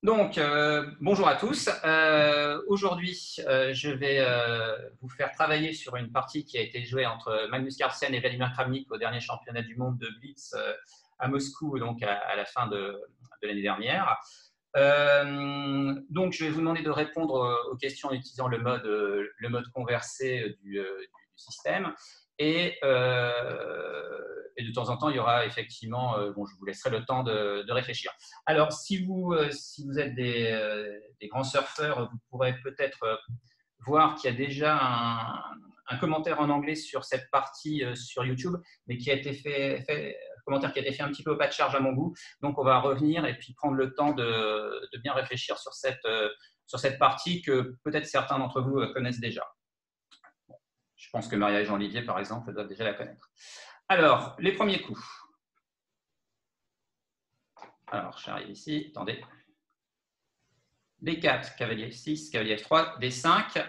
Donc, bonjour à tous. Aujourd'hui, je vais vous faire travailler sur une partie qui a été jouée entre Magnus Carlsen et Vladimir Kramnik au dernier championnat du monde de Blitz à Moscou, donc à la fin de l'année dernière. Donc, je vais vous demander de répondre aux questions en utilisant le mode conversé du système. Et de temps en temps, il y aura effectivement, bon, je vous laisserai le temps de réfléchir. Alors, si vous êtes des grands surfeurs, vous pourrez peut-être voir qu'il y a déjà un commentaire en anglais sur cette partie sur YouTube, mais qui a été commentaire qui a été fait un petit peu au pas de charge à mon goût. Donc, on va revenir et puis prendre le temps de bien réfléchir sur cette partie que peut-être certains d'entre vous connaissent déjà. Bon, je pense que Maria et Jean-Olivier, par exemple, doivent déjà la connaître. Alors, les premiers coups. Alors, j'arrive ici. Attendez. D4, cavalier F6, cavalier F3, D5,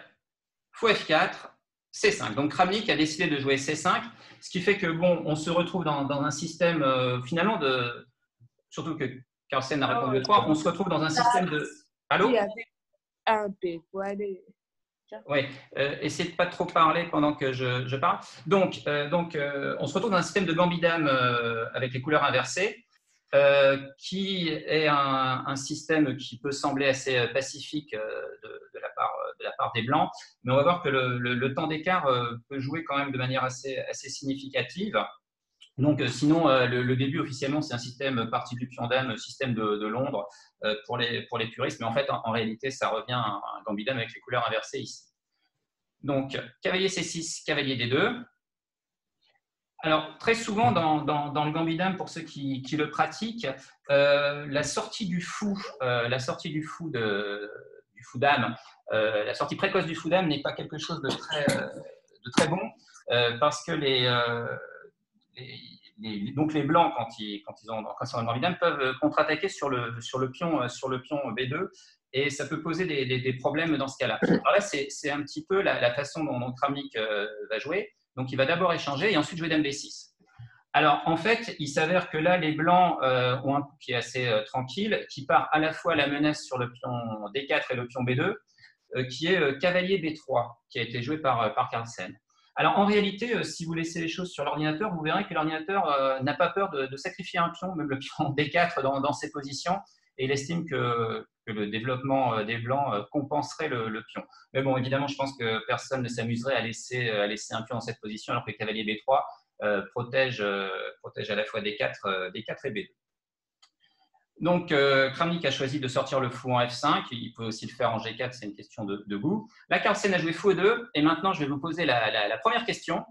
fou F4, C5. Donc Kramnik a décidé de jouer C5, ce qui fait que bon, on se retrouve dans un système finalement de, surtout que Carlsen a répondu au 3, on se retrouve dans un système de. Allô? Oui, essayez de pas trop parler pendant que je parle. Donc, on se retrouve dans un système de gambit dame avec les couleurs inversées. Qui est un système qui peut sembler assez pacifique de la part des Blancs, mais on va voir que le temps d'écart peut jouer quand même de manière assez significative. Donc, sinon, le début, officiellement, c'est un système parti du pion dame, système de Londres pour les puristes, mais en fait, en réalité, ça revient à un gambit dame avec les couleurs inversées ici. Donc, cavalier C6, cavalier D2. Alors, très souvent, dans le gambit dame, pour ceux qui le pratiquent, la sortie du fou dame, la sortie précoce du fou dame n'est pas quelque chose de très bon, parce que donc les blancs, quand ils sont en gambit dame, peuvent contre-attaquer sur le pion B2, et ça peut poser des problèmes dans ce cas-là. Alors là, c'est un petit peu la façon dont Kramnik va jouer. Donc, il va d'abord échanger et ensuite jouer dame B6. Alors, en fait, il s'avère que là, les Blancs ont un coup qui est assez tranquille, qui part à la fois la menace sur le pion D4 et le pion B2, qui est cavalier B3, qui a été joué par Carlsen. Alors, en réalité, si vous laissez les choses sur l'ordinateur, vous verrez que l'ordinateur n'a pas peur de sacrifier un pion, même le pion D4 dans ces positions, et il estime que le développement des Blancs compenserait le pion. Mais bon, évidemment, je pense que personne ne s'amuserait à laisser un pion dans cette position, alors que le cavalier B3 protège à la fois D4 et B2. Donc, Kramnik a choisi de sortir le fou en F5. Il peut aussi le faire en G4, c'est une question de goût. Là, Carlsen a joué fou E2. Et maintenant, je vais vous poser la première question.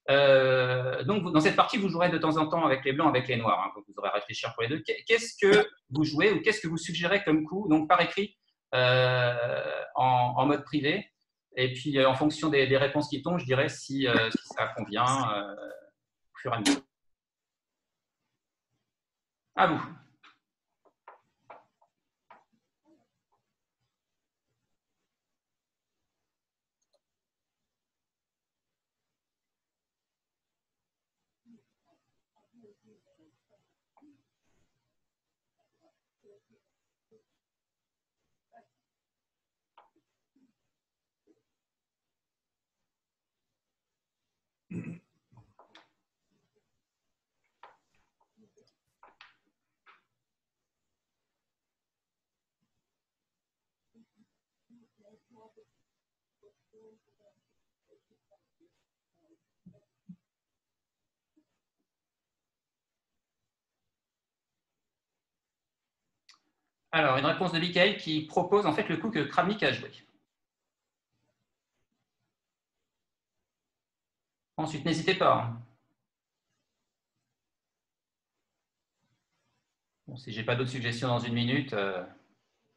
Donc, dans cette partie, vous jouerez de temps en temps avec les blancs, avec les noirs. Donc, vous aurez à réfléchir pour les deux. Qu'est-ce que vous jouez ou qu'est-ce que vous suggérez comme coup, donc par écrit, en mode privé. Et puis, en fonction des réponses qui tombent, je dirais si ça convient au fur et à mesure. À vous. Alors, une réponse de Michael qui propose en fait le coup que Kramnik a joué. Ensuite, n'hésitez pas. Bon, si je n'ai pas d'autres suggestions dans une minute,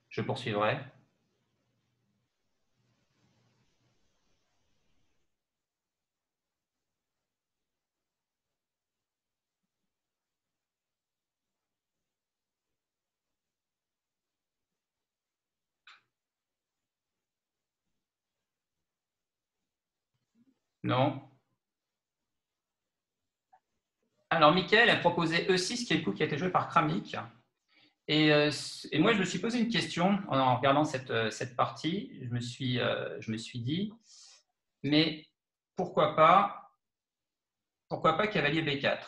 je poursuivrai. Non. Alors, Michael a proposé E6, qui est le coup qui a été joué par Kramnik. Et moi, je me suis posé une question en regardant cette partie. Je me suis dit, mais pourquoi pas cavalier B4?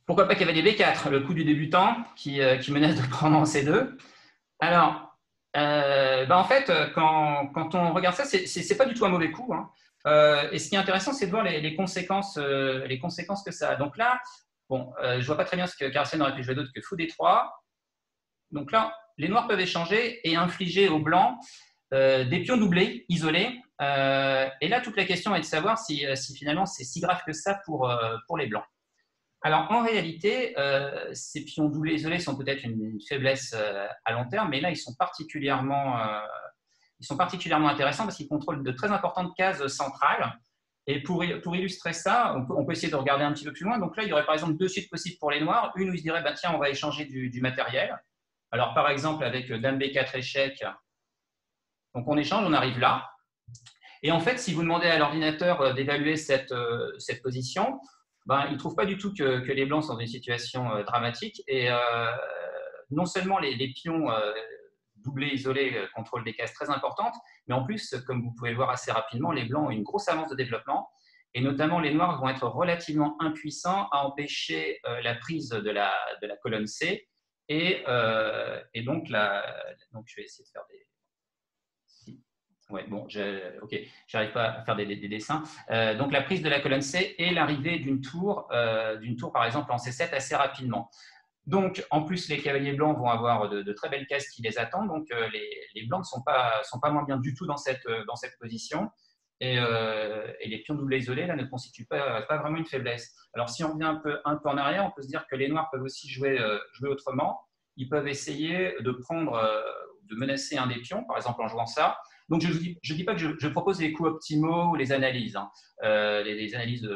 Pourquoi pas cavalier B4, le coup du débutant qui menace de prendre en C2? Alors, en fait, quand on regarde ça, c'est pas du tout un mauvais coup, hein. Et ce qui est intéressant, c'est de voir les conséquences que ça a. Donc là, bon, je vois pas très bien ce que Carlsen aurait pu jouer d'autre que fou D3. Donc là, les noirs peuvent échanger et infliger aux blancs des pions doublés, isolés. Et là, toute la question est de savoir si finalement c'est si grave que ça pour les blancs. Alors, en réalité, ces pions doublés isolés sont peut-être une faiblesse à long terme, mais là, ils sont particulièrement intéressants parce qu'ils contrôlent de très importantes cases centrales. Et pour illustrer ça, on peut essayer de regarder un petit peu plus loin. Donc là, il y aurait par exemple deux suites possibles pour les noirs. Une où ils se diraient, bah, tiens, on va échanger du matériel. Alors, par exemple, avec Dame B4 échec, donc on échange, on arrive là. Et en fait, si vous demandez à l'ordinateur d'évaluer cette position, ben, il ne trouve pas du tout que les blancs sont dans une situation dramatique. Et non seulement les pions doublés, isolés contrôlent des cases très importantes, mais en plus, comme vous pouvez le voir assez rapidement, les blancs ont une grosse avance de développement. Et notamment, les noirs vont être relativement impuissants à empêcher la prise de la colonne C. Et donc, je vais essayer de faire des… Ouais, bon, ok, j'arrive pas à faire des dessins. Donc la prise de la colonne C et l'arrivée d'une tour par exemple en C7 assez rapidement. Donc en plus les cavaliers blancs vont avoir de très belles cases qui les attendent. Donc les blancs ne sont pas moins bien du tout dans cette position. Et les pions doublés isolés là ne constituent pas vraiment une faiblesse. Alors si on revient un peu en arrière, on peut se dire que les noirs peuvent aussi jouer autrement. Ils peuvent essayer de menacer un des pions, par exemple en jouant ça. Donc, je ne dis pas que je propose les coups optimaux ou les analyses. Hein. Les analyses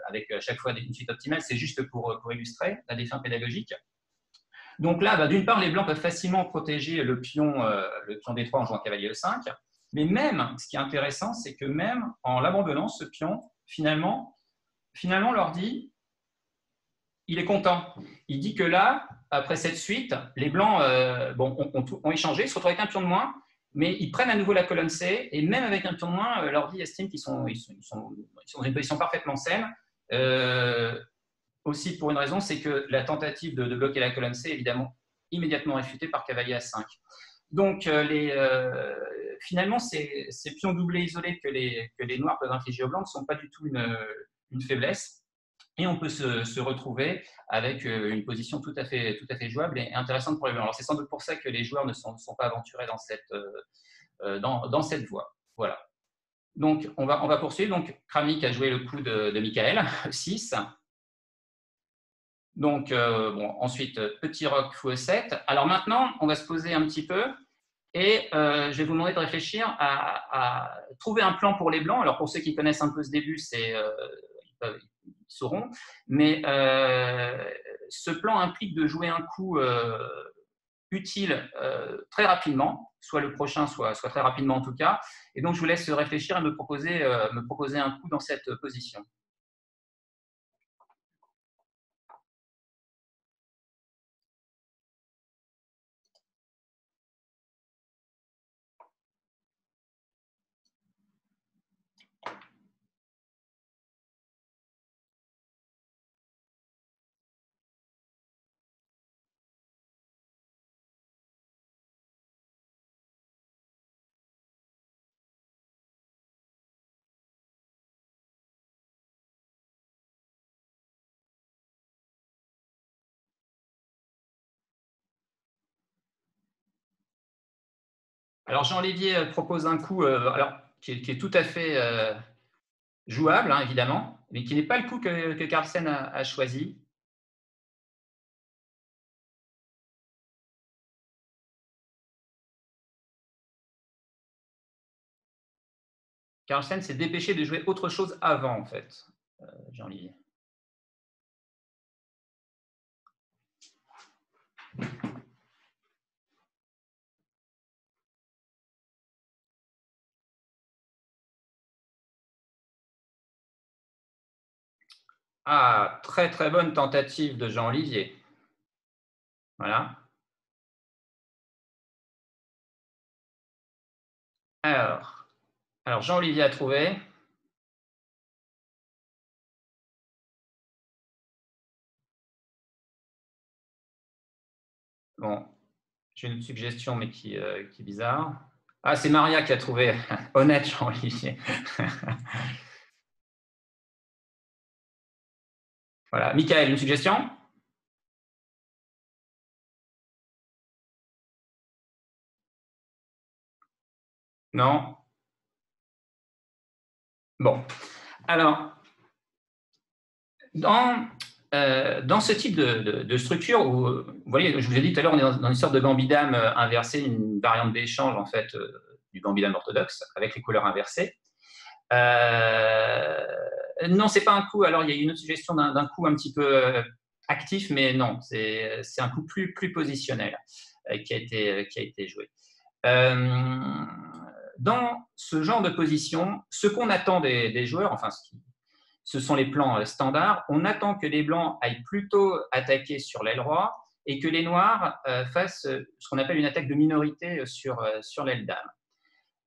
avec à chaque fois une suite optimale, c'est juste pour illustrer à des fins pédagogiques. Donc là, bah, d'une part, les blancs peuvent facilement protéger le pion D3 en jouant cavalier E5. Mais même, ce qui est intéressant, c'est que même en l'abandonnant, ce pion, finalement l'ordi, il est content. Il dit que là, après cette suite, les blancs ont échangé, se retrouvent avec un pion de moins, mais ils prennent à nouveau la colonne C, et même avec un pion de moins, l'ordi estime qu'ils sont dans une position parfaitement saine. Aussi pour une raison, c'est que la tentative de bloquer la colonne C est évidemment immédiatement réfutée par cavalier A5. Donc, finalement, ces pions doublés isolés que les noirs peuvent infliger aux blancs ne sont pas du tout une faiblesse. Et on peut se retrouver avec une position tout à fait jouable et intéressante pour les blancs. Alors, c'est sans doute pour ça que les joueurs ne sont pas aventurés dans cette voie. Voilà. Donc, on va poursuivre. Donc, Kramnik a joué le coup de Michael, 6. Donc, ensuite, petit roc fou E7. Alors maintenant, on va se poser un petit peu et je vais vous demander de réfléchir à trouver un plan pour les blancs. Alors, pour ceux qui connaissent un peu ce début, ils sauront. Mais ce plan implique de jouer un coup utile très rapidement, soit le prochain, soit très rapidement en tout cas. Et donc, je vous laisse réfléchir et me proposer un coup dans cette position. Alors, Jean-Olivier propose un coup qui est tout à fait jouable, hein, évidemment, mais qui n'est pas le coup que Carlsen a choisi. Carlsen s'est dépêché de jouer autre chose avant, en fait, Jean-Olivier. Ah, très très bonne tentative de Jean-Olivier. Voilà. Alors Jean-Olivier a trouvé. Bon, j'ai une suggestion, mais qui est bizarre. Ah, c'est Maria qui a trouvé. Honnête, Jean-Olivier. Voilà. Michael, une suggestion? Non? Bon. Alors, dans ce type de structure, où, vous voyez, je vous ai dit tout à l'heure, on est dans une sorte de gambidam inversé, une variante d'échange en fait du gambidam orthodoxe avec les couleurs inversées. Non, c'est pas un coup. Alors, il y a une autre suggestion d'un coup un petit peu actif, mais non, c'est un coup plus positionnel qui a été joué. Dans ce genre de position, ce qu'on attend des joueurs, enfin, ce sont les plans standards, on attend que les blancs aillent plutôt attaquer sur l'aile roi et que les noirs fassent ce qu'on appelle une attaque de minorité sur l'aile dame.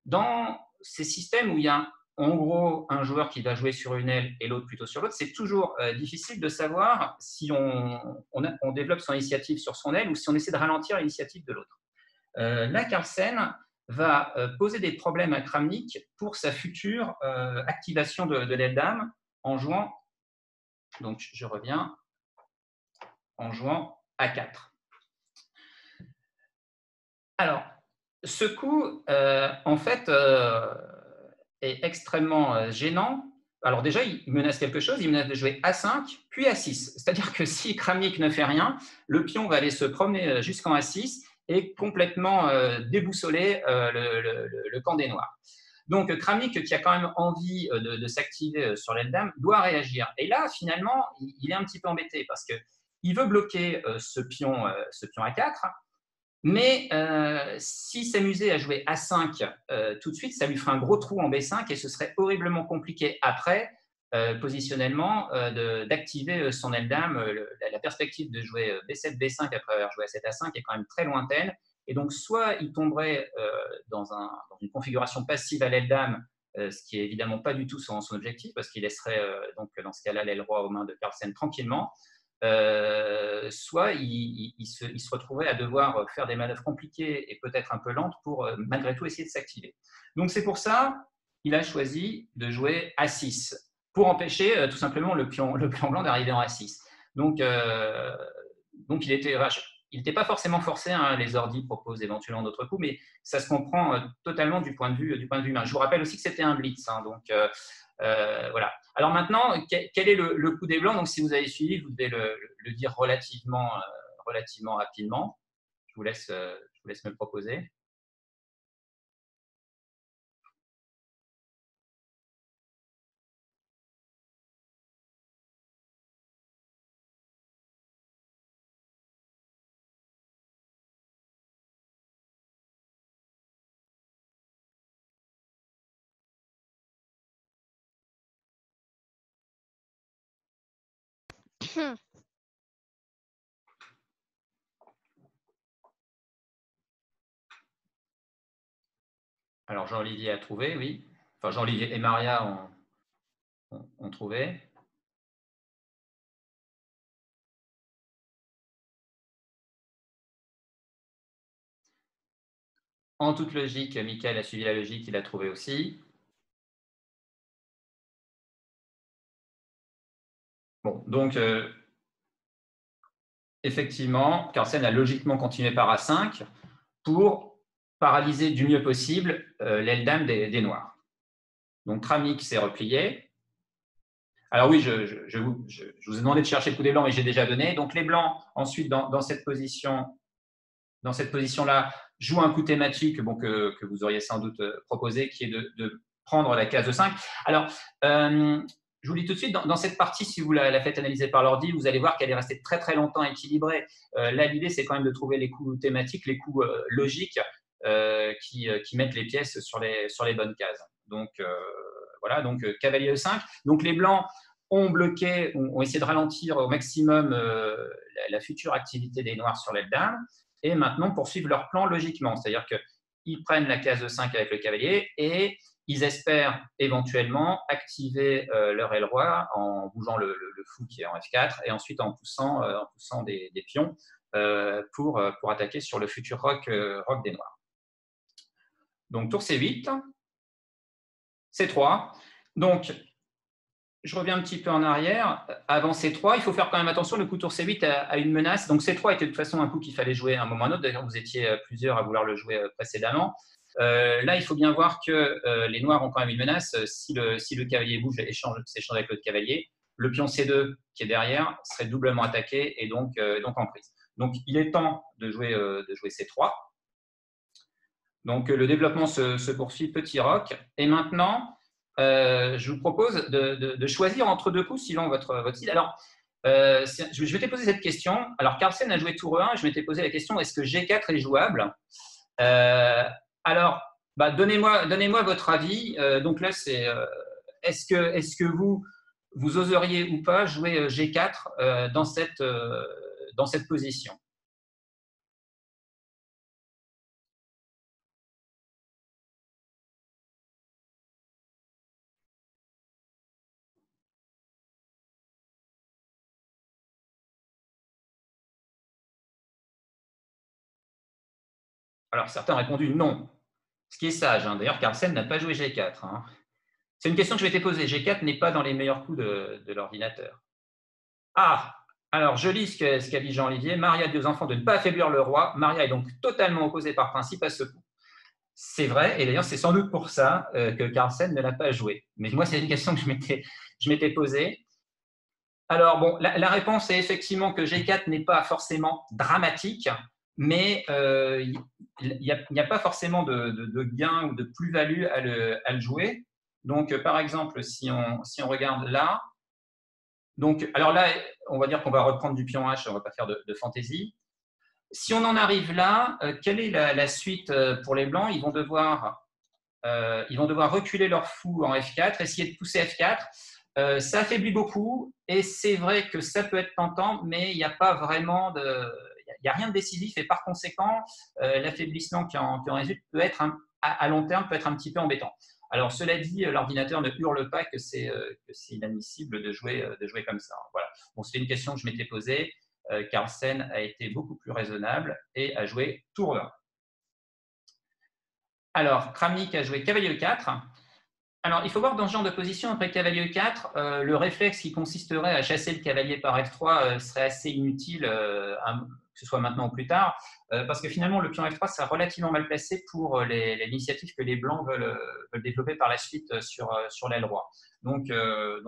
Dans ces systèmes où il y a en gros un joueur qui va jouer sur une aile et l'autre plutôt sur l'autre, c'est toujours difficile de savoir si on développe son initiative sur son aile ou si on essaie de ralentir l'initiative de l'autre. Là, Carlsen va poser des problèmes à Kramnik pour sa future activation de l'aile dame en jouant, donc je reviens, en jouant A4. Alors, ce coup, en fait, est extrêmement gênant. Alors déjà, il menace quelque chose, il menace de jouer A5, puis A6. C'est-à-dire que si Kramnik ne fait rien, le pion va aller se promener jusqu'en A6 et complètement déboussoler le camp des Noirs. Donc Kramnik, qui a quand même envie de s'activer sur l'aile dame, doit réagir. Et là, finalement, il est un petit peu embêté parce qu'il veut bloquer ce pion A4, mais s'il s'amusait à jouer A5 tout de suite, ça lui ferait un gros trou en B5 et ce serait horriblement compliqué après, positionnellement, d'activer son aile dame. La perspective de jouer B7, B5 après avoir joué A7, A5 est quand même très lointaine. Et donc, soit il tomberait dans une configuration passive à l'aile dame, ce qui est évidemment pas du tout son objectif, parce qu'il laisserait donc dans ce cas-là l'aile roi aux mains de Carlsen tranquillement. Soit il se retrouverait à devoir faire des manœuvres compliquées et peut-être un peu lentes pour malgré tout essayer de s'activer. Donc c'est pour ça qu'il a choisi de jouer A6 pour empêcher tout simplement le pion blanc d'arriver en A6. Donc il n'était pas forcément forcé, hein, les ordis proposent éventuellement d'autres coups, mais ça se comprend totalement du point de vue humain. Je vous rappelle aussi que c'était un blitz, hein, donc voilà. Alors maintenant, quel est le coup des blancs? Donc si vous avez suivi, vous devez le dire relativement rapidement. Je vous laisse me le proposer. Alors Jean-Olivier a trouvé, oui. Enfin, Jean-Olivier et Maria ont trouvé. En toute logique, Michael a suivi la logique, il a trouvé aussi. Bon, donc effectivement, Carlsen a logiquement continué par A5 pour paralyser du mieux possible l'aile dame des Noirs. Donc Kramnik s'est replié. Alors oui, je vous ai demandé de chercher le coup des blancs, mais j'ai déjà donné. Donc les blancs, ensuite, dans cette position-là, jouent un coup thématique que vous auriez sans doute proposé, qui est de prendre la case de 5. Alors, je vous le dis tout de suite, dans cette partie, si vous la faites analyser par l'ordi, vous allez voir qu'elle est restée très très longtemps équilibrée. Là, l'idée, c'est quand même de trouver les coups thématiques, les coups logiques qui mettent les pièces sur les bonnes cases. Donc, voilà, donc cavalier E5. Donc les blancs ont bloqué, ont essayé de ralentir au maximum la future activité des noirs sur l'aile dame, et maintenant poursuivent leur plan logiquement. C'est-à-dire qu'ils prennent la case de 5 avec le cavalier et ils espèrent éventuellement activer leur aile roi en bougeant le fou qui est en F4 et ensuite en poussant des pions pour attaquer sur le futur roc des noirs. Donc tour C8, C3. Donc je reviens un petit peu en arrière. Avant C3, il faut faire quand même attention, le coup tour C8 a une menace. Donc C3 était de toute façon un coup qu'il fallait jouer à un moment ou à un autre. D'ailleurs, vous étiez plusieurs à vouloir le jouer précédemment. Là, il faut bien voir que les noirs ont quand même une menace. Si le cavalier bouge et s'échange avec l'autre cavalier, le pion C2 qui est derrière serait doublement attaqué et donc en prise. Donc, il est temps de jouer C3. Donc, le développement se poursuit petit roc. Et maintenant, je vous propose de choisir entre deux coups selon votre style. Alors, je vais te poser cette question. Alors, Carlsen a joué tour 1. Je m'étais posé la question, est-ce que G4 est jouable? Alors, donnez-moi votre avis. Donc là, c'est est-ce que vous oseriez ou pas jouer G4 dans cette position? Alors, certains ont répondu non, ce qui est sage. Hein. D'ailleurs, Carlsen n'a pas joué G4. Hein. C'est une question que je m'étais posée. G4 n'est pas dans les meilleurs coups de l'ordinateur. Ah, alors je lis ce qu'a dit Jean-Olivier. Maria dit aux enfants de ne pas affaiblir le roi. Maria est donc totalement opposée par principe à ce coup. C'est vrai, et d'ailleurs c'est sans doute pour ça que Carlsen ne l'a pas joué. Mais moi, c'est une question que je m'étais posée. Alors bon, la réponse est effectivement que G4 n'est pas forcément dramatique, mais il n'y a pas forcément de gain ou de plus-value à le jouer. Donc, par exemple, si on regarde là, donc, alors là, on va dire qu'on va reprendre du pion H, on ne va pas faire de fantaisie. Si on en arrive là, quelle est la suite pour les Blancs? Ils vont devoir reculer leur fou en F4, essayer de pousser F4. Ça affaiblit beaucoup et c'est vrai que ça peut être tentant, mais il n'y a pas vraiment il n'y a rien de décisif et par conséquent, l'affaiblissement qui en résulte peut être à long terme peut être un petit peu embêtant. Alors cela dit, l'ordinateur ne hurle pas que c'est inadmissible de jouer comme ça. Voilà. Bon, c'était une question que je m'étais posée. Carlsen a été beaucoup plus raisonnable et a joué tour 1. Alors, Kramnik a joué cavalier E4. Alors, il faut voir dans ce genre de position, après cavalier E4, le réflexe qui consisterait à chasser le cavalier par F3 serait assez inutile, que ce soit maintenant ou plus tard, parce que finalement, le pion F3 sera relativement mal placé pour l'initiative que les Blancs veulent développer par la suite sur l'aile roi. Donc,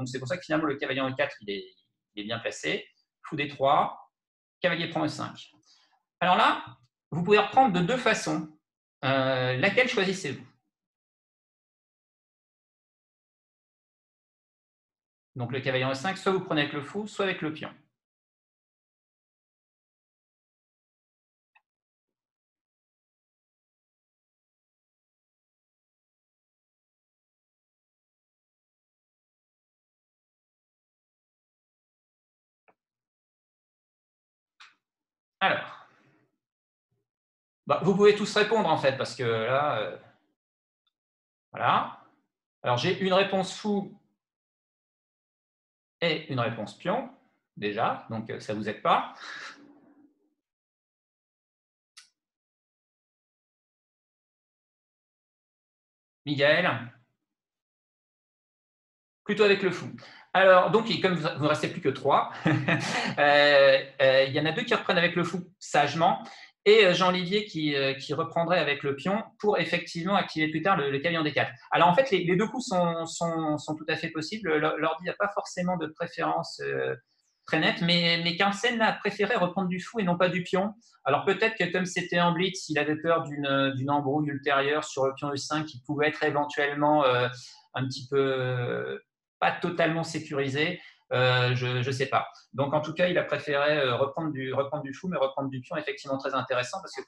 c'est pour ça que finalement, le cavalier en E4, il est bien placé. Fou D3, cavalier prend E5. Alors là, vous pouvez reprendre de deux façons. Laquelle choisissez-vous? Donc le cavalier en E5, soit vous prenez avec le fou, soit avec le pion. Alors, vous pouvez tous répondre en fait, parce que là, voilà. Alors j'ai une réponse fou et une réponse pion, déjà, donc ça ne vous aide pas. Miguel, plutôt avec le fou. Alors, donc, comme vous ne restez plus que 3, il y en a 2 qui reprennent avec le fou sagement, et Jean-Olivier qui reprendrait avec le pion pour effectivement activer plus tard le cavalier en D4. Alors, en fait, les deux coups sont tout à fait possibles. L'ordi n'a pas forcément de préférence très nette, mais Carlsen a préféré reprendre du fou et non pas du pion. Alors, peut-être que comme c'était en blitz, il avait peur d'une embrouille ultérieure sur le pion E5 qui pouvait être éventuellement un petit peu pas totalement sécurisé. Je ne sais pas. Donc, en tout cas, il a préféré reprendre du fou, mais reprendre du pion, effectivement très intéressant, parce que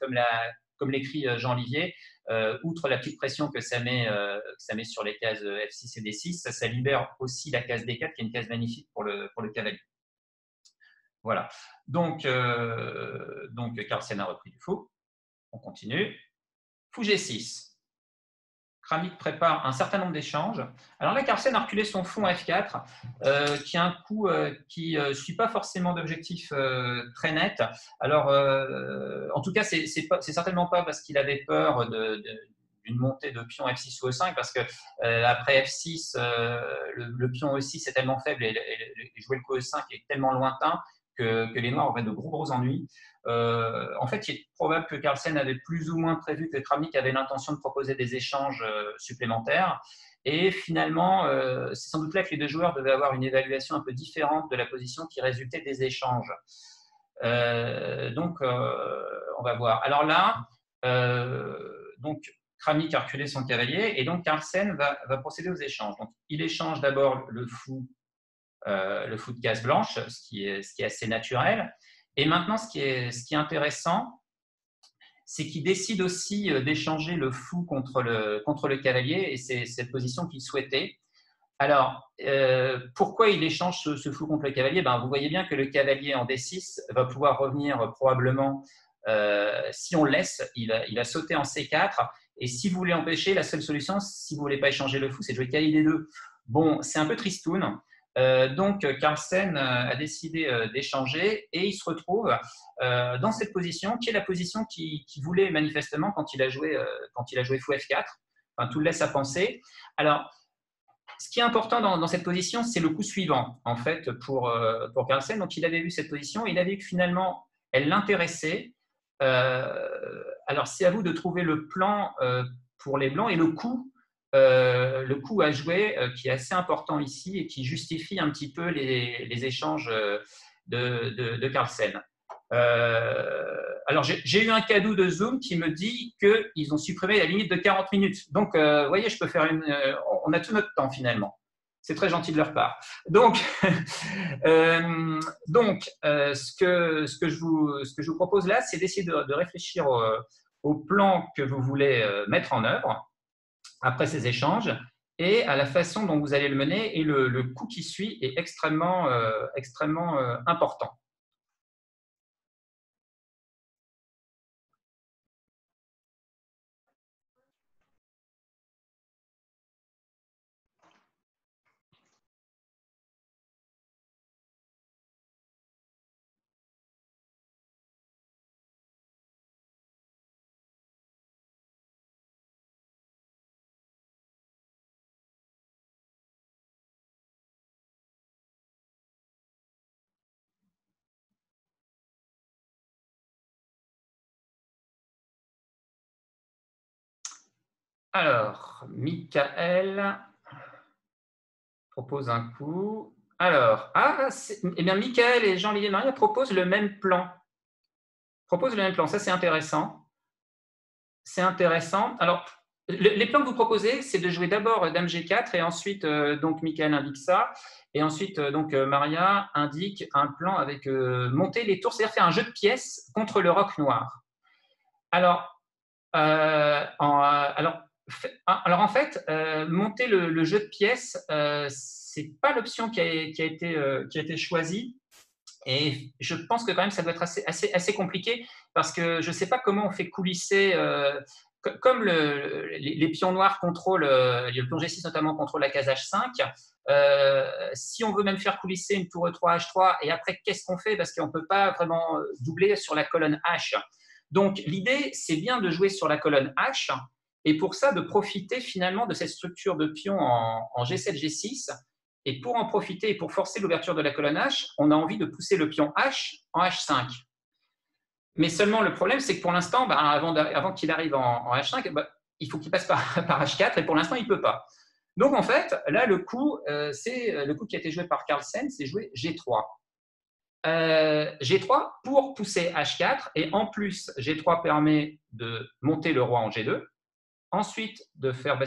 comme l'écrit Jean Livier, outre la petite pression que ça met sur les cases F6 et D6, ça libère aussi la case D4, qui est une case magnifique pour le cavalier. Voilà. Donc Carlsen a repris du fou. On continue. Fou G6. Kramnik prépare un certain nombre d'échanges. Alors là, Carlsen a reculé son fou en F4, qui est un coup qui ne suit pas forcément d'objectif très net. Alors, en tout cas, c'est certainement pas parce qu'il avait peur d'une montée de pion F6 ou E5, parce que après F6, le pion E6 est tellement faible et jouer le coup E5 est tellement lointain que les Noirs auraient de gros ennuis. En fait, il est probable que Carlsen avait plus ou moins prévu que Kramnik avait l'intention de proposer des échanges supplémentaires. Et finalement, c'est sans doute là que les deux joueurs devaient avoir une évaluation un peu différente de la position qui résultait des échanges. Donc, on va voir. Alors là, donc, Kramnik a reculé son cavalier et donc Carlsen va procéder aux échanges. Donc, il échange d'abord le fou de case blanche, ce qui est assez naturel. Et maintenant, ce qui est intéressant, c'est qu'il décide aussi d'échanger le fou contre le cavalier, et c'est cette position qu'il souhaitait. Alors, pourquoi il échange ce fou contre le cavalier? Vous voyez bien que le cavalier en D6 va pouvoir revenir probablement, si on le laisse, il va sauter en C4. Et si vous voulez empêcher, la seule solution, si vous ne voulez pas échanger le fou, c'est de jouer cavalier D2. Bon, c'est un peu tristoun. Donc, Carlsen a décidé d'échanger et il se retrouve dans cette position qui est la position qu'il voulait manifestement quand il a joué fou F4. Enfin, tout le laisse à penser. Alors, ce qui est important dans cette position, c'est le coup suivant, en fait, pour Carlsen. Donc, il avait vu cette position et il avait vu que finalement, elle l'intéressait. Alors, c'est à vous de trouver le plan pour les Blancs et le coup à jouer qui est assez important ici et qui justifie un petit peu les échanges de Carlsen. Alors, j'ai eu un cadeau de Zoom qui me dit qu'ils ont supprimé la limite de 40 minutes. Donc, vous voyez, je peux faire on a tout notre temps finalement. C'est très gentil de leur part. Donc, ce que je vous propose là, c'est d'essayer de réfléchir au plan que vous voulez mettre en œuvre après ces échanges et à la façon dont vous allez le mener, et le coup qui suit est extrêmement important. Alors, Michael propose un coup. Alors, eh bien, Michael et Jean-Olivier Maria proposent le même plan. Ça, c'est intéressant. C'est intéressant. Alors, les plans que vous proposez, c'est de jouer d'abord Dame G4 et ensuite, donc, Michael indique ça. Et ensuite, Maria indique un plan avec monter les tours, c'est-à-dire faire un jeu de pièces contre le roc noir. Alors, en fait, monter le jeu de pièces, c'est pas l'option qui a été choisie. Et je pense que quand même, ça doit être assez compliqué, parce que je ne sais pas comment on fait coulisser. Comme les pions noirs contrôlent, le pion G6 notamment contrôle la case H5, si on veut même faire coulisser une tour E3, H3, et après, qu'est-ce qu'on fait? Parce qu'on ne peut pas vraiment doubler sur la colonne H. Donc, l'idée, c'est bien de jouer sur la colonne H, et pour ça, de profiter finalement de cette structure de pions en G7, G6. Et pour en profiter et pour forcer l'ouverture de la colonne H, on a envie de pousser le pion H en H5. Mais seulement le problème, c'est que pour l'instant, avant qu'il arrive en H5, il faut qu'il passe par H4, et pour l'instant, il ne peut pas. Donc, en fait, là, le coup qui a été joué par Carlsen, c'est jouer G3. G3 pour pousser H4, et en plus, G3 permet de monter le roi en G2, ensuite de faire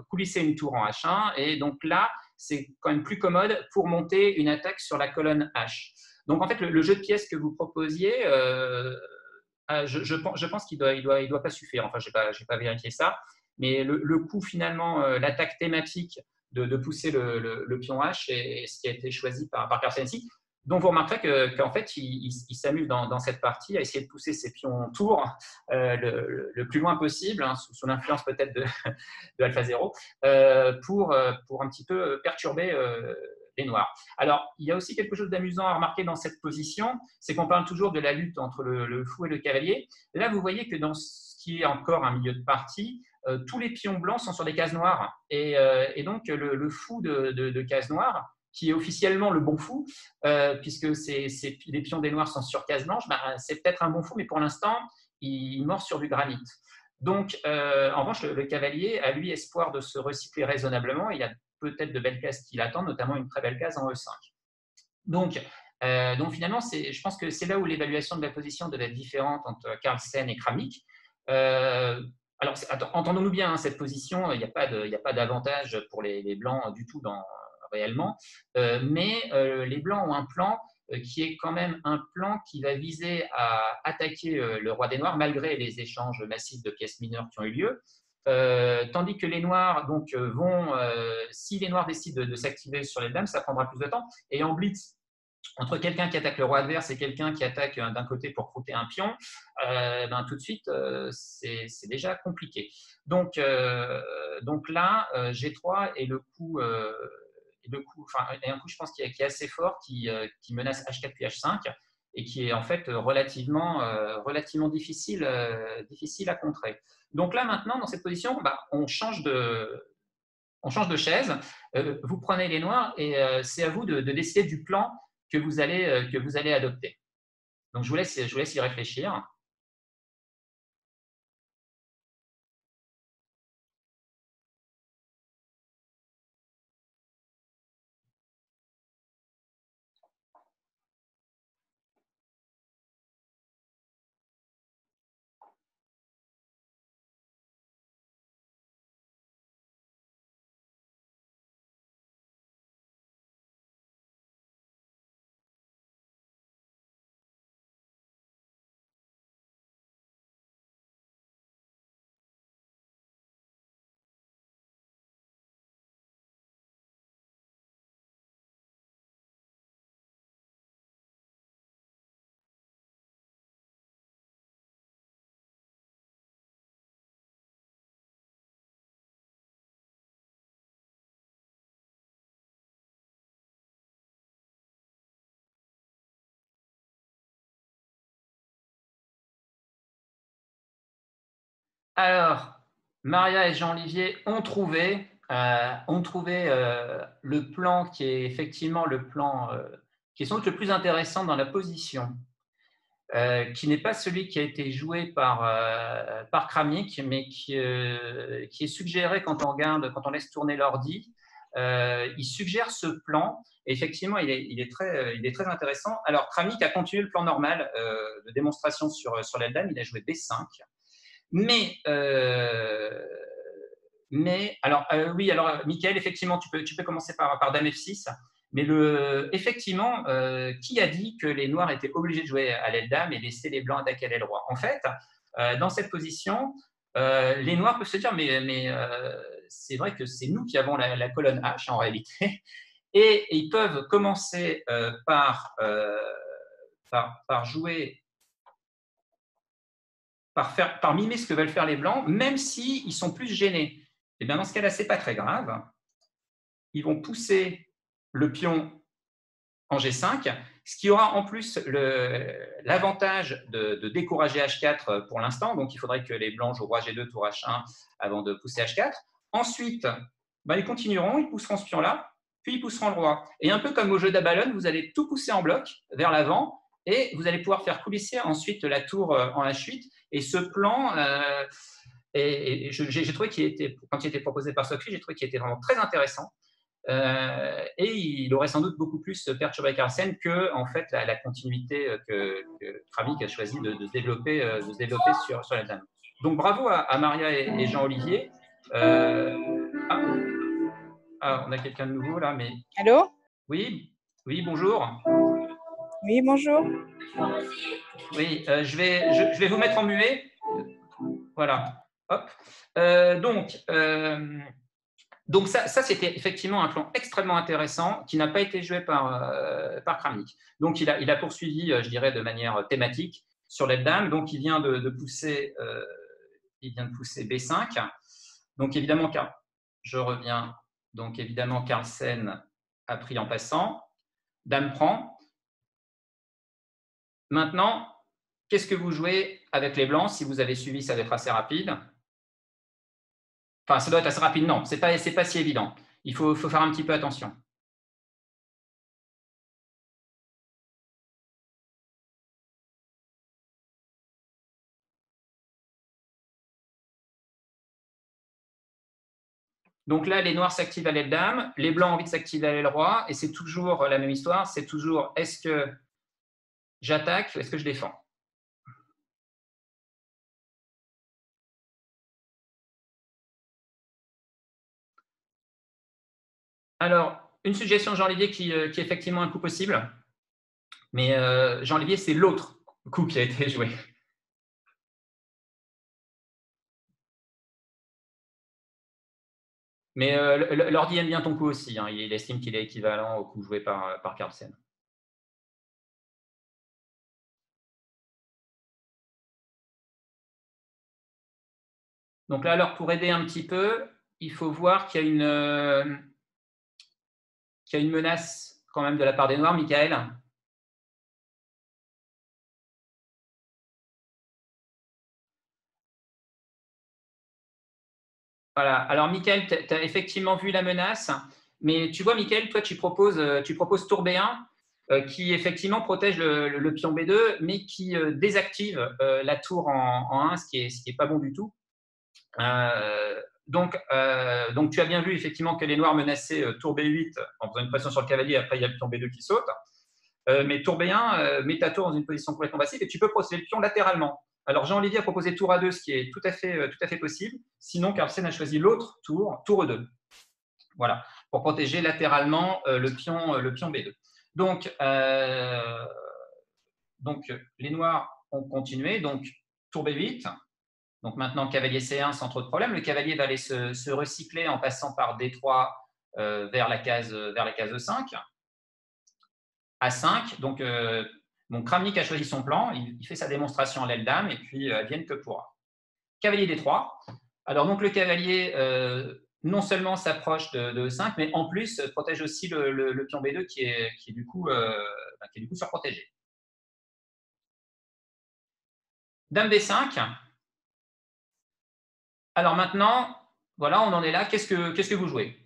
coulisser une tour en H1, et donc là, c'est quand même plus commode pour monter une attaque sur la colonne H. Donc, en fait, le jeu de pièces que vous proposiez, je pense qu'il ne doit pas suffire. Enfin, je n'ai pas vérifié ça. Mais le coup, finalement, l'attaque thématique de pousser le pion H est ce qui a été choisi par Carl ici. Donc, vous remarquerez qu'en fait, il s'amuse dans cette partie à essayer de pousser ses pions tour le plus loin possible, hein, sous l'influence peut-être de Alpha 0, pour un petit peu perturber les noirs. Alors, il y a aussi quelque chose d'amusant à remarquer dans cette position, c'est qu'on parle toujours de la lutte entre le fou et le cavalier. Et là, vous voyez que dans ce qui est encore un milieu de partie, tous les pions blancs sont sur des cases noires. Et donc, le fou de case noire, qui est officiellement le bon fou, puisque les pions des noirs sont sur case blanche, c'est peut-être un bon fou, mais pour l'instant, il mord sur du granit. Donc, en revanche, le cavalier a, lui, espoir de se recycler raisonnablement. Il y a peut-être de belles cases qui l'attendent, notamment une très belle case en E5. Donc finalement, je pense que c'est là où l'évaluation de la position devait être différente entre Carlsen et Kramnik. Alors, entendons-nous bien, hein, cette position, il n'y a pas d'avantage pour les blancs du tout réellement, mais les blancs ont un plan qui est quand même un plan qui va viser à attaquer le roi des noirs malgré les échanges massifs de pièces mineures qui ont eu lieu. Tandis que les noirs si les noirs décident de s'activer sur les dames, ça prendra plus de temps. Et en blitz, entre quelqu'un qui attaque le roi adverse et quelqu'un qui attaque d'un côté pour croûter un pion, tout de suite, c'est déjà compliqué. Donc là, G3 est un coup, je pense, qui est assez fort, qui menace H4 puis H5, et qui est en fait relativement difficile à contrer. Donc là, maintenant, dans cette position, on change de chaise, vous prenez les noirs, et c'est à vous de décider du plan que vous allez adopter. Donc, je vous laisse y réfléchir. Alors, Maria et Jean-Olivier ont trouvé le plan qui est effectivement le plan qui est sans doute le plus intéressant dans la position, qui n'est pas celui qui a été joué par Kramnik, mais qui est suggéré quand on laisse tourner l'ordi. Il suggère ce plan. Et effectivement, il est très intéressant. Alors, Kramnik a continué le plan normal de démonstration sur la dame. Il a joué B5. Mais alors, oui, alors, Mickaël, effectivement, tu peux commencer par Dame F6. Mais effectivement, qui a dit que les noirs étaient obligés de jouer à l'aile dame et laisser les blancs attaquer à l'aile roi? En fait, dans cette position, les noirs peuvent se dire mais c'est vrai que c'est nous qui avons la colonne H en réalité. Et ils peuvent commencer par jouer, par mimer ce que veulent faire les blancs, même s'ils sont plus gênés. Et bien dans ce cas-là, ce n'est pas très grave. Ils vont pousser le pion en G5, ce qui aura en plus l'avantage de décourager H4 pour l'instant. Donc, il faudrait que les blancs jouent roi G2, tour H1 avant de pousser H4. Ensuite, ils continueront, ils pousseront ce pion-là, puis ils pousseront le roi. Et un peu comme au jeu d'Abalone, vous allez tout pousser en bloc vers l'avant et vous allez pouvoir faire coulisser ensuite la tour en H8. Et ce plan, j'ai trouvé quand il était proposé par Socrates, j'ai trouvé qu'il était vraiment très intéressant. Et il aurait sans doute beaucoup plus perturbé Carlsen que en fait la continuité que Kramnik a choisi de se développer sur la dame. Donc bravo à Maria et Jean-Olivier. Ah, on a quelqu'un de nouveau là, mais Allô? oui, oui, bonjour. Oui, bonjour. Oui, je vais vous mettre en muet. Voilà. Hop. Donc, ça c'était effectivement un plan extrêmement intéressant qui n'a pas été joué par Kramnik. Donc, il a poursuivi, je dirais, de manière thématique sur l'aile dame. Donc, il vient de pousser B5. Donc, évidemment, je reviens. Donc, évidemment, Carlsen a pris en passant. Dame prend. Maintenant, qu'est-ce que vous jouez avec les blancs? Si vous avez suivi, ça va être assez rapide. Enfin, ça doit être assez rapide. Non, ce n'est pas si évident. Il faut faire un petit peu attention. Donc là, les noirs s'activent à l'aile dame, les blancs ont envie de s'activer à l'aile roi, et c'est toujours la même histoire, c'est toujours est-ce que j'attaque ou est-ce que je défends? Alors, une suggestion de Jean-Olivier qui est effectivement un coup possible, mais Jean-Olivier, c'est l'autre coup qui a été joué. Mais l'ordi aime bien ton coup aussi, hein, il estime qu'il est équivalent au coup joué par Carlsen. Donc là, alors, pour aider un petit peu, il faut voir qu'il y a une menace quand même de la part des noirs, Michael. Voilà. Alors, Michael, tu as effectivement vu la menace, mais tu vois, Michael, toi, tu proposes tour B1 qui effectivement protège le pion B2, mais qui désactive la tour en 1, ce qui est pas bon du tout. Donc, tu as bien vu effectivement que les noirs menaçaient tour B8 en faisant une pression sur le cavalier, après il y a le pion B2 qui saute. Mais tour B1 met ta tour dans une position complètement passive et tu peux procéder le pion latéralement. Alors Jean-Olivier a proposé tour A2, ce qui est tout à fait possible. Sinon, Carlsen a choisi l'autre tour E2. Voilà, pour protéger latéralement le pion B2. Donc, les noirs ont continué. Donc, tour B8. Donc maintenant, cavalier C1 sans trop de problème. Le cavalier va aller se recycler en passant par D3 vers la case E5. A5. Donc, Kramnik a choisi son plan. Il fait sa démonstration à l'aile dame et puis advienne que pourra. Cavalier D3. Alors, donc, le cavalier non seulement s'approche de E5, mais en plus protège aussi le pion B2 qui est du coup surprotégé. Dame D5. Alors maintenant, voilà, on en est là. Qu'est-ce que vous jouez?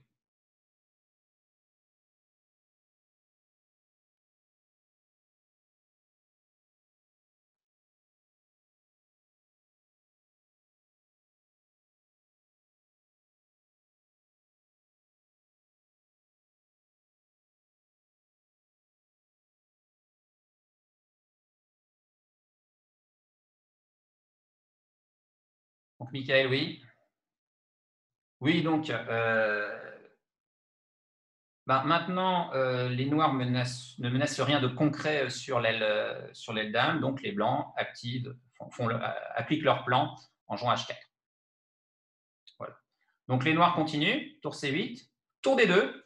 Donc, Michael, oui. Oui, donc, maintenant, les noirs ne menacent rien de concret sur l'aile dame, donc les blancs appliquent leur plan en jouant H4. Voilà. Donc, les noirs continuent, tour C8, tour D2.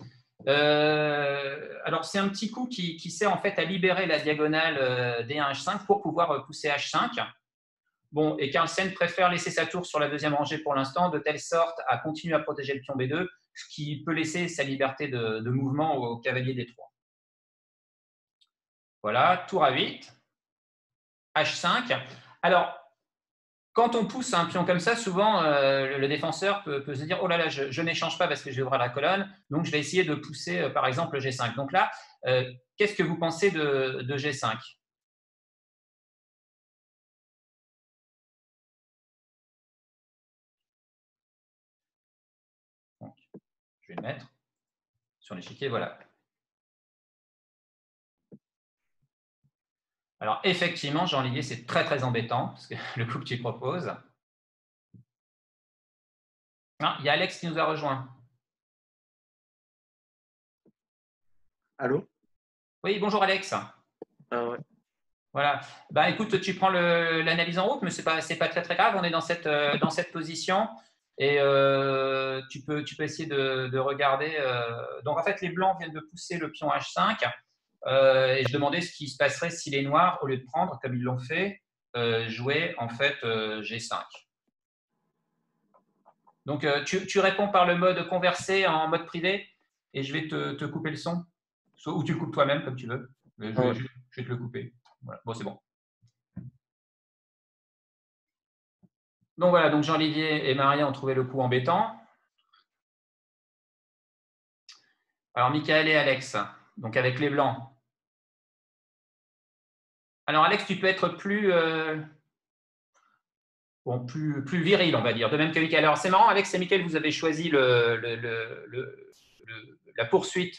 Alors, c'est un petit coup qui sert en fait à libérer la diagonale D1 H5 pour pouvoir pousser H5. Bon, et Carlsen préfère laisser sa tour sur la deuxième rangée pour l'instant, de telle sorte à continuer à protéger le pion B2, ce qui peut laisser sa liberté de mouvement au cavalier D3. Voilà, tour A8, H5. Alors, quand on pousse un pion comme ça, souvent, le défenseur peut se dire « Oh là là, je n'échange pas parce que je vais ouvrir la colonne, donc je vais essayer de pousser, par exemple, G5. » Donc là, qu'est-ce que vous pensez de G5? Donc, je vais le mettre sur l'échiquier, voilà. Alors, effectivement, Jean-Olivier, c'est très, très embêtant, parce que le coup que tu proposes. Ah, il y a Alex qui nous a rejoint. Allô? Oui, bonjour Alex. Ah ouais. Voilà. Bah, écoute, tu prends l'analyse en route, mais c'est pas très très grave. On est dans cette position et tu peux essayer de regarder. Donc en fait, les blancs viennent de pousser le pion H5 et je demandais ce qui se passerait si les noirs, au lieu de prendre comme ils l'ont fait, jouaient en fait G5. Donc tu réponds par le mode converser en mode privé et je vais te couper le son. Ou tu le coupes toi-même comme tu veux. Ah ouais. Je vais te le couper. Voilà. Bon, c'est bon. Donc voilà, donc Jean-Olivier et Maria ont trouvé le coup embêtant. Alors Michael et Alex, donc avec les blancs. Alors Alex, tu peux être plus viril, on va dire, de même que Michael. Alors c'est marrant, Alex et Michael, vous avez choisi la poursuite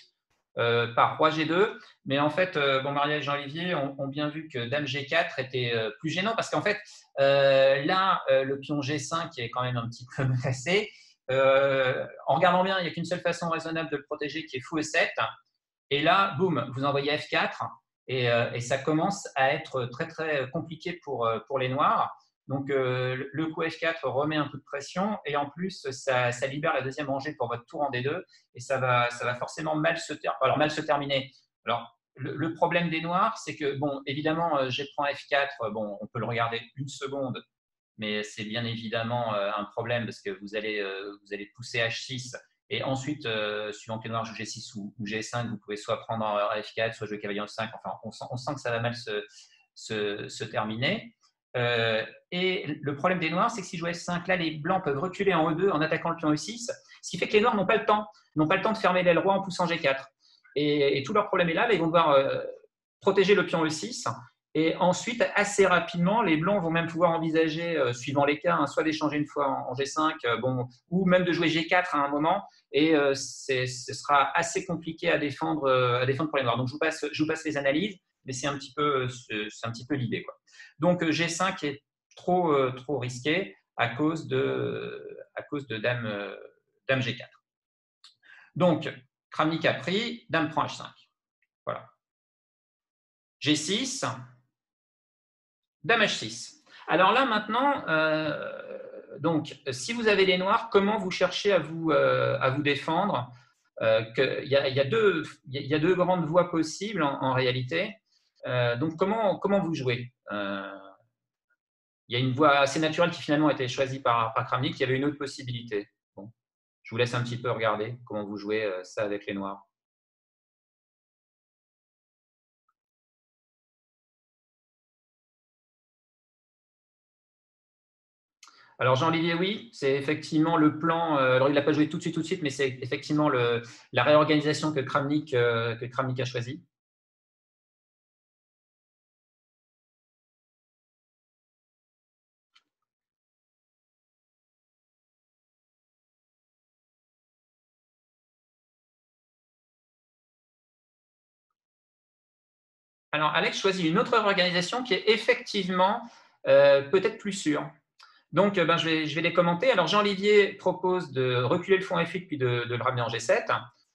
par roi G2, mais en fait, Maria et Jean-Olivier ont bien vu que dame G4 était plus gênant parce qu'en fait, là, le pion G5 est quand même un petit peu menacé. En regardant bien, il n'y a qu'une seule façon raisonnable de le protéger qui est fou E7. Et là, boum, vous envoyez F4 et ça commence à être très très compliqué pour les Noirs. Donc le coup F4 remet un coup de pression et en plus ça libère la deuxième rangée pour votre tour en D2 et ça va forcément mal se terminer. Alors le problème des Noirs, c'est que bon, évidemment, G prend F4, bon, on peut le regarder une seconde, mais c'est bien évidemment un problème parce que vous allez pousser H6 et ensuite, suivant que les noirs jouent G6 ou G5, vous pouvez soit prendre F4, soit jouer cavalier en 5. Enfin, on sent que ça va mal se terminer. Et le problème des noirs, c'est que si je joue F5, là, les blancs peuvent reculer en E2 en attaquant le pion E6, ce qui fait que les noirs n'ont pas le temps de fermer l'aile roi en poussant G4. Et tout leur problème est là, ils vont devoir protéger le pion E6. Et ensuite, assez rapidement, les blancs vont même pouvoir envisager, suivant les cas, soit d'échanger une fois en G5, ou même de jouer G4 à un moment. Et ce sera assez compliqué à défendre pour les noirs. Donc, je vous passe les analyses, mais c'est un petit peu l'idée, quoi. Donc, G5 est trop risqué à cause de dame G4. Donc, Kramnik a pris, dame prend H5. Voilà. G6, dame H6. Alors là, maintenant, donc, si vous avez les noirs, comment vous cherchez à vous défendre il y a deux grandes voies possibles en réalité. Donc, comment vous jouez il y a une voie assez naturelle qui finalement a été choisie par Kramnik. Il y avait une autre possibilité. Bon, je vous laisse un petit peu regarder comment vous jouez ça avec les noirs. Alors Jean-Olivier, oui, c'est effectivement le plan. Alors il n'a pas joué tout de suite, mais c'est effectivement la réorganisation que Kramnik a choisie. Alors Alex choisit une autre organisation qui est effectivement peut-être plus sûre. Donc je vais les commenter. Alors Jean-Olivier propose de reculer le fond F8 puis de le ramener en G7.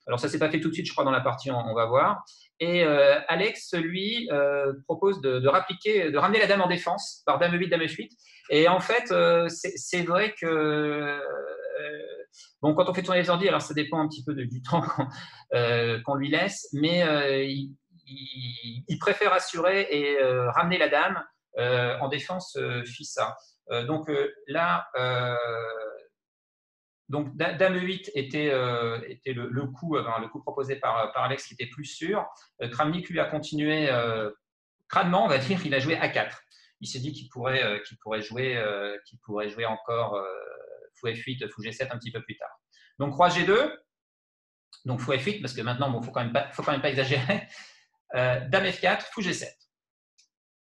Alors ça ne s'est pas fait tout de suite, je crois, dans la partie, on va voir. Et Alex, lui, propose de ramener la dame en défense par dame E8, dame F8. Et en fait, c'est vrai que bon, quand on fait tourner les ordi, alors ça dépend un petit peu du temps qu'on lui laisse, mais il préfère assurer et ramener la dame en défense FISA. Donc là, donc dame E8 était le coup proposé par Alex qui était plus sûr. Kramnik lui a continué crânement, on va dire, il a joué A4. Il s'est dit qu'il pourrait jouer encore fou F8, fou G7 un petit peu plus tard. Donc roi G2, donc fou F8 parce que maintenant bon, faut quand même pas exagérer. Dame F4, fou G7.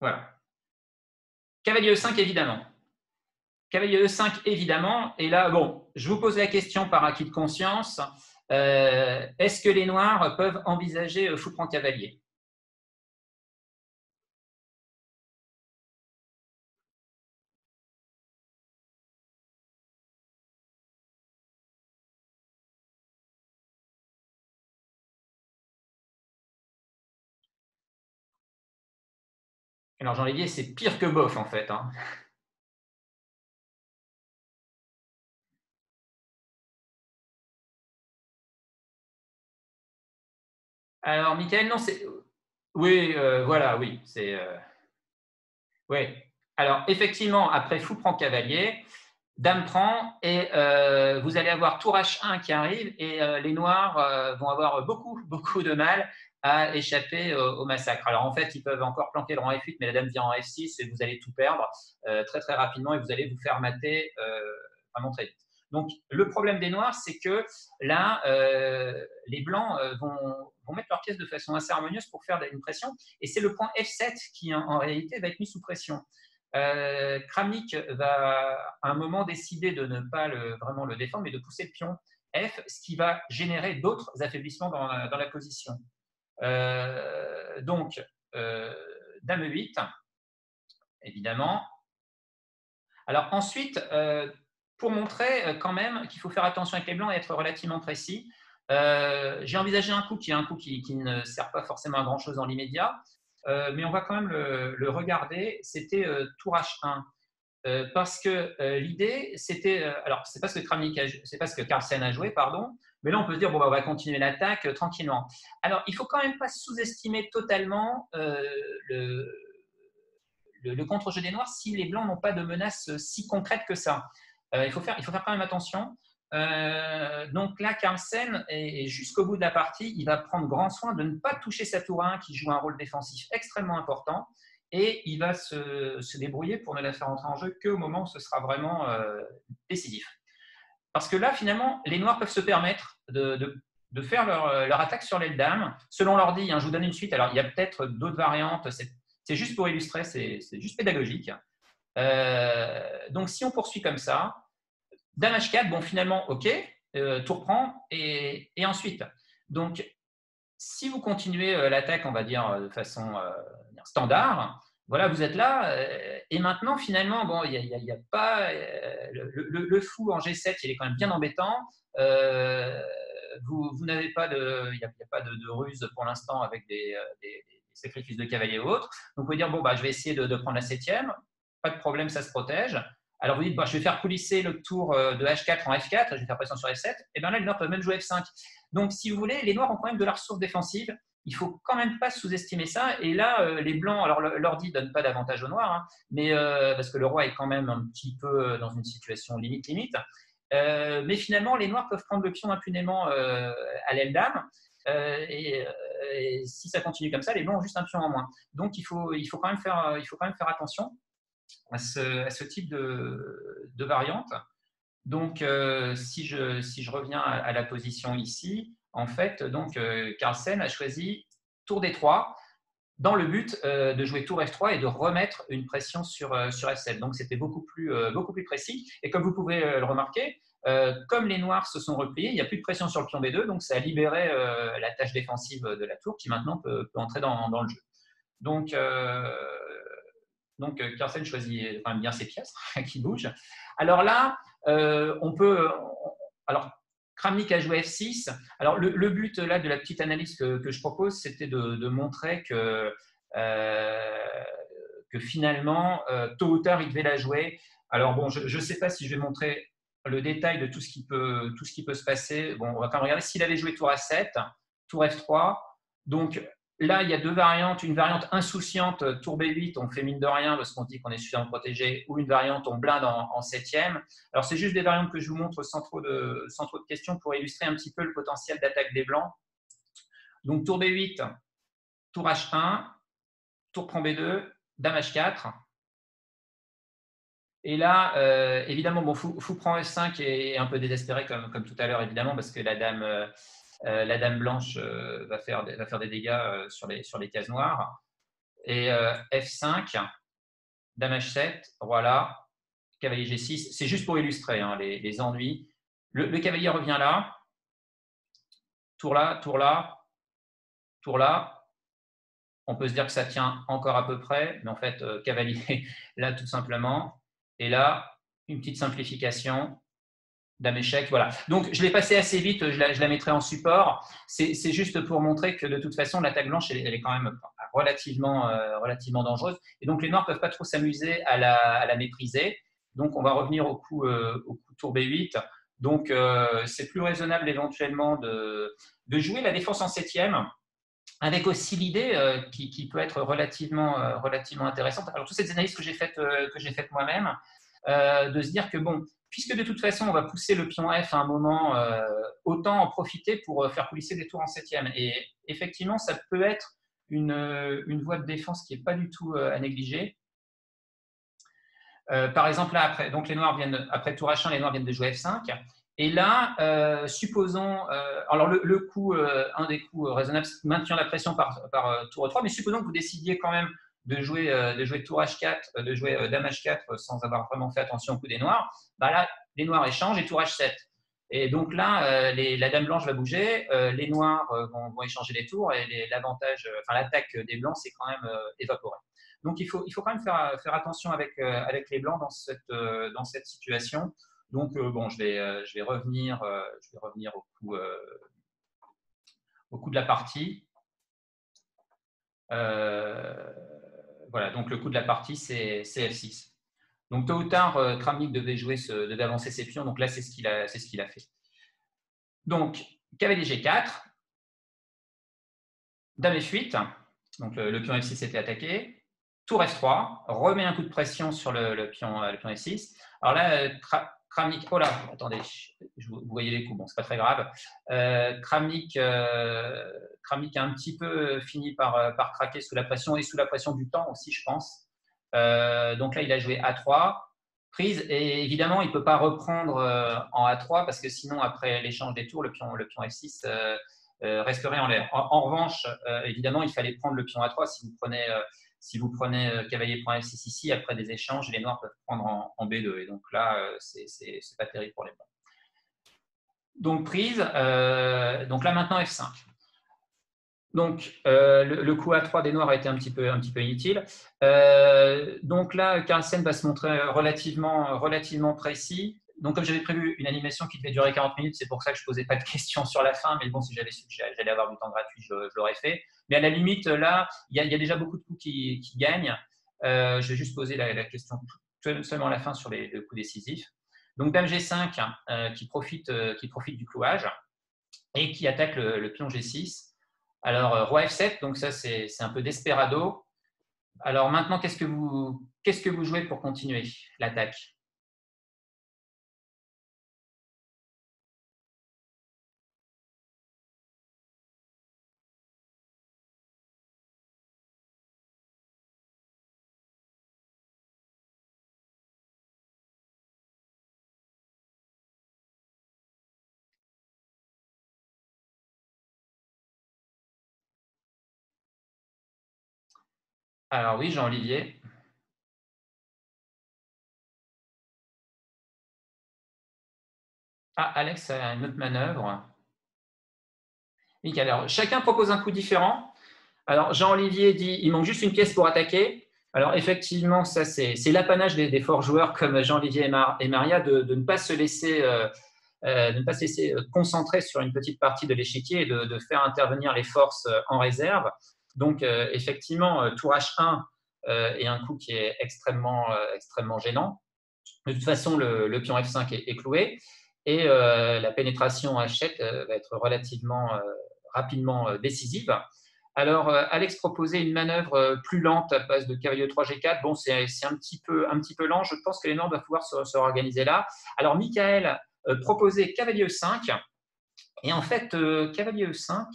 Voilà. Cavalier E5 évidemment. Cavalier E5 évidemment. Et là, bon, je vous pose la question par acquis de conscience. Est-ce que les noirs peuvent envisager fou prend cavalier? Alors, Jean-Olivier, c'est pire que bof, en fait. Hein. Alors, Michael, non, c'est… Oui, voilà, oui. C'est… Oui. Alors, effectivement, après fou prend cavalier, dame prend, et vous allez avoir tour H1 qui arrive, et les noirs vont avoir beaucoup, beaucoup de mal à échapper au massacre. Alors, en fait, ils peuvent encore planquer le rang F8, mais la dame vient en F6 et vous allez tout perdre très, très rapidement, et vous allez vous faire mater vraiment très vite. Donc, le problème des noirs, c'est que là, les blancs vont mettre leurs pièces de façon assez harmonieuse pour faire une pression, et c'est le point F7 qui, en réalité, va être mis sous pression. Kramnik va à un moment décider de ne pas vraiment le défendre, mais de pousser le pion F, ce qui va générer d'autres affaiblissements dans la position. Donc, dame 8, évidemment. Alors ensuite, pour montrer quand même qu'il faut faire attention avec les blancs et être relativement précis, j'ai envisagé un coup qui ne sert pas forcément à grand-chose dans l'immédiat, mais on va quand même le regarder. C'était tour H1. Parce que l'idée, c'était… alors, c'est pas ce que Carlsen a joué, pardon, mais là, on peut se dire, bon, bah, on va continuer l'attaque tranquillement. Alors, il faut quand même pas sous-estimer totalement le contre-jeu des Noirs si les Blancs n'ont pas de menace si concrète que ça. Il faut faire quand même attention. Donc là, Carlsen, et jusqu'au bout de la partie, il va prendre grand soin de ne pas toucher sa tour 1 qui joue un rôle défensif extrêmement important, et il va se débrouiller pour ne la faire entrer en jeu qu'au moment où ce sera vraiment décisif. Parce que là, finalement, les Noirs peuvent se permettre de faire leur attaque sur l'aile dame. Selon l'ordi, hein, je vous donne une suite. Alors, il y a peut-être d'autres variantes. C'est juste pour illustrer, c'est juste pédagogique. Donc, si on poursuit comme ça, dame H4, bon, finalement, OK, tour prend, et ensuite. Donc, si vous continuez l'attaque, on va dire, de façon standard, voilà, vous êtes là, et maintenant, finalement, bon, il y a pas… le fou en G7, il est quand même bien embêtant. Vous n'avez pas il n'y a pas de ruse pour l'instant avec des sacrifices de cavalier ou autres. Donc, vous pouvez dire, bon, bah, je vais essayer de prendre la 7e. Pas de problème, ça se protège. Alors, vous dites, bah, je vais faire coulisser le tour de H4 en F4, je vais faire pression sur F7. Et bien là, les Noirs peuvent même jouer F5. Donc, si vous voulez, les Noirs ont quand même de la ressource défensive. Il ne faut quand même pas sous-estimer ça. Et là, les Blancs, alors l'ordi ne donne pas d'avantage aux Noirs, hein, mais, parce que le roi est quand même un petit peu dans une situation limite. Mais finalement, les Noirs peuvent prendre le pion impunément à l'aile dame. Et si ça continue comme ça, les Blancs ont juste un pion en moins. Donc, il faut quand même faire attention à ce type de variante. Donc, si je reviens à la position ici, en fait, donc, Carlsen a choisi tour D3 dans le but de jouer tour F3 et de remettre une pression sur F7. Donc, c'était beaucoup plus précis. Et comme vous pouvez le remarquer, comme les Noirs se sont repliés, il n'y a plus de pression sur le pion B2, donc ça a libéré la tâche défensive de la tour qui maintenant peut entrer dans le jeu. Donc, Carlsen choisit quand même bien ses pièces qui bougent. Alors là, alors, Kramnik a joué F6. Alors, le but là de la petite analyse que je propose, c'était de montrer que finalement, tôt ou tard, il devait la jouer. Alors, bon, je ne sais pas si je vais montrer le détail de tout ce qui peut se passer. Bon, on va quand même regarder s'il avait joué tour A7, tour F3. Donc, là, il y a deux variantes. Une variante insouciante, tour B8, on fait mine de rien parce qu'on dit qu'on est suffisamment protégé, ou une variante, on blinde en 7e. Alors, c'est juste des variantes que je vous montre sans trop de questions pour illustrer un petit peu le potentiel d'attaque des Blancs. Donc, tour B8, tour H1, tour prend B2, dame H4. Et là, évidemment, bon, fou prend F5 est un peu désespéré comme tout à l'heure, évidemment, parce que la dame blanche va faire des dégâts sur les cases noires. Et F5, dame H7, roi là, cavalier G6. C'est juste pour illustrer hein, les ennuis. Le cavalier revient là, tour là, tour là, tour là. On peut se dire que ça tient encore à peu près, mais en fait, cavalier là, tout simplement. Et là, une petite simplification. Dame échec, voilà. Donc, je l'ai passé assez vite, je la mettrai en support. C'est juste pour montrer que de toute façon, l'attaque blanche, elle est quand même relativement dangereuse. Et donc, les noirs ne peuvent pas trop s'amuser à la mépriser. Donc, on va revenir au coup tour B8. Donc, c'est plus raisonnable éventuellement de jouer la défense en septième, avec aussi l'idée qui peut être relativement intéressante. Alors, toutes ces analyses que j'ai faites moi-même, de se dire que, bon, puisque de toute façon, on va pousser le pion F à un moment, autant en profiter pour faire coulisser des tours en septième. Et effectivement, ça peut être une voie de défense qui n'est pas du tout à négliger. Par exemple, là, après, donc les noirs viennent, après tour H1, les noirs viennent de jouer F5. Et là, supposons, alors le coup, un des coups raisonnables, c'est maintenir la pression par tour E3, mais supposons que vous décidiez quand même de jouer tour H4, de jouer dame H4 sans avoir vraiment fait attention au coup des noirs. Bah là, les noirs échangent et tour H7. Et donc là, la dame blanche va bouger, les noirs vont échanger les tours et l'avantage, enfin l'attaque des blancs, c'est quand même évaporé. Donc il faut quand même faire attention avec les blancs dans cette situation. Donc bon, je vais revenir au coup de la partie. Voilà, donc le coup de la partie, c'est F6. Donc tôt ou tard, Kramnik devait avancer ses pions. Donc là, c'est ce qu'il a fait. Donc cavalier G4, dame F8. Donc le pion F6 était attaqué. Tour F3, remet un coup de pression sur le pion F6. Alors là, Kramnik, oh là, attendez, vous voyez les coups, bon, c'est pas très grave. Kramnik a un petit peu fini par craquer sous la pression et sous la pression du temps aussi, je pense. Donc là, il a joué A3, prise, et évidemment, il ne peut pas reprendre en A3 parce que sinon, après l'échange des tours, le pion F6 resterait en l'air. En revanche, évidemment, il fallait prendre le pion A3 si vous prenez cavalier prend F6 ici, après des échanges, les noirs peuvent prendre en B2. Et donc là, c'est pas terrible pour les blancs. Donc prise. Donc là, maintenant, F5. Donc, le coup A3 des noirs a été un petit peu inutile. Donc là, Carlsen va se montrer relativement précis. Donc, comme j'avais prévu une animation qui devait durer 40 minutes, c'est pour ça que je ne posais pas de questions sur la fin. Mais bon, si j'avais su que j'allais avoir du temps gratuit, je l'aurais fait. Mais à la limite, là, il y a déjà beaucoup de coups qui gagnent. Je vais juste poser la question seulement à la fin sur le coup décisif. Donc, dame G5 qui profite du clouage et qui attaque le pion G6. Alors, roi F7, donc ça, c'est un peu desperado. Alors maintenant, qu'est-ce que vous jouez pour continuer l'attaque? Alors oui, Jean-Olivier. Ah, Alex a une autre manœuvre. Nickel. Alors, chacun propose un coup différent. Alors, Jean-Olivier dit il manque juste une pièce pour attaquer. Alors, effectivement, ça, c'est l'apanage des forts joueurs comme Jean-Olivier et Maria de ne pas se laisser concentrer sur une petite partie de l'échiquier et de faire intervenir les forces en réserve. Donc, effectivement, tour H1 est un coup qui est extrêmement gênant. De toute façon, le pion F5 est cloué et la pénétration H7 va être relativement rapidement décisive. Alors, Alex proposait une manœuvre plus lente à base de cavalier 3 G4. Bon, c'est un petit peu lent. Je pense que les Noirs doivent pouvoir se organiser là. Alors, Michael proposait cavalier E5. Et en fait, cavalier E5,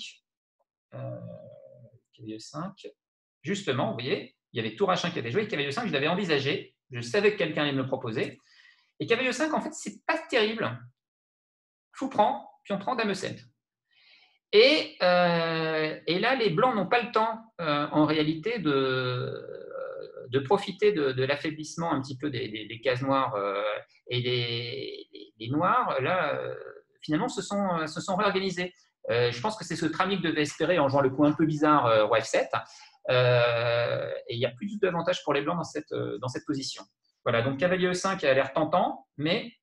justement, vous voyez, il y avait tour H1 qui avait joué. Cavalier E5, je l'avais envisagé. Je savais que quelqu'un allait me le proposer. Et cavalier E5, en fait, c'est pas terrible. Fou prend, puis on prend dame E7. Et là, les blancs n'ont pas le temps, en réalité, de profiter de l'affaiblissement un petit peu des cases noires et les noirs. Là, finalement, se sont réorganisés. Je pense que c'est ce que Kramnik devait espérer en jouant le coup un peu bizarre roi F7. Et il y a plus d'avantages pour les blancs dans cette position. Voilà, donc cavalier E5 a l'air tentant, mais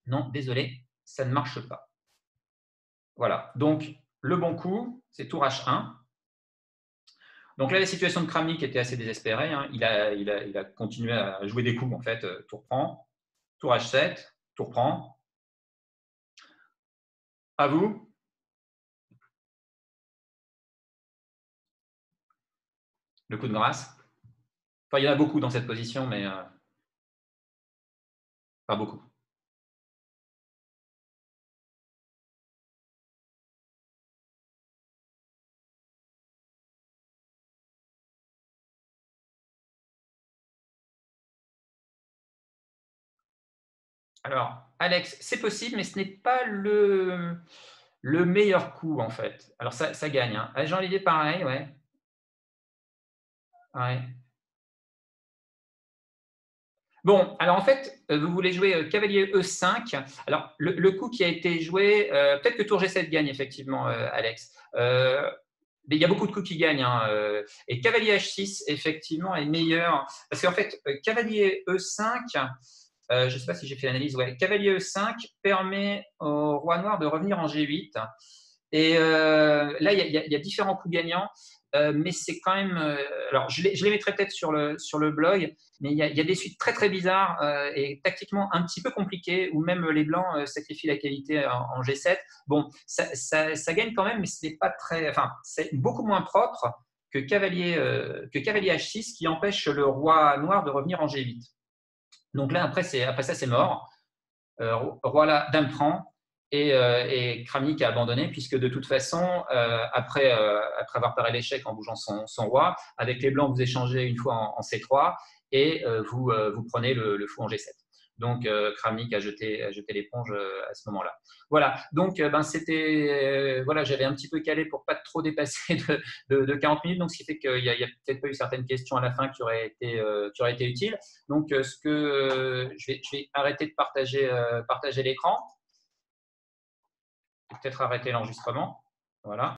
non, désolé, ça ne marche pas. Voilà, donc le bon coup, c'est tour H1. Donc là, la situation de Kramnik était assez désespérée. Hein. Il a continué à jouer des coups, en fait. Tour prend, tour H7, tour prend. À vous. Le coup de grâce. Enfin, il y en a beaucoup dans cette position, mais pas beaucoup. Alors, Alex, c'est possible, mais ce n'est pas le meilleur coup, en fait. Alors, ça gagne. Hein. Jean-Olivier, pareil, ouais. Ouais. Bon, alors en fait, vous voulez jouer cavalier E5. Alors, le coup qui a été joué, peut-être que tour G7 gagne, effectivement, Alex. Mais il y a beaucoup de coups qui gagnent. Hein, et cavalier H6, effectivement, est meilleur. Parce qu'en fait, cavalier E5, je ne sais pas si j'ai fait l'analyse, ouais, cavalier E5 permet au roi noir de revenir en G8. Et là, il y a différents coups gagnants. Mais c'est quand même. Alors, je les mettrai peut-être sur le blog, mais il y a des suites très très bizarres et tactiquement un petit peu compliquées, où même les blancs sacrifient la qualité en G7. Bon, ça gagne quand même, mais ce n'est pas très. Enfin, c'est beaucoup moins propre que cavalier H6 qui empêche le roi noir de revenir en G8. Donc là, après ça, c'est mort. Roi là, dame prend. Et Kramnik a abandonné, puisque de toute façon, après avoir paré l'échec en bougeant son roi, avec les blancs, vous échangez une fois en C3 et vous prenez le fou en G7. Donc, Kramnik a jeté l'éponge à ce moment-là. Voilà, donc voilà, j'avais un petit peu calé pour pas trop dépasser de 40 minutes, donc ce qui fait qu'il y a peut-être pas eu certaines questions à la fin qui auraient été utiles. Donc, je vais arrêter de partager l'écran. Peut-être arrêter l'enregistrement. Voilà.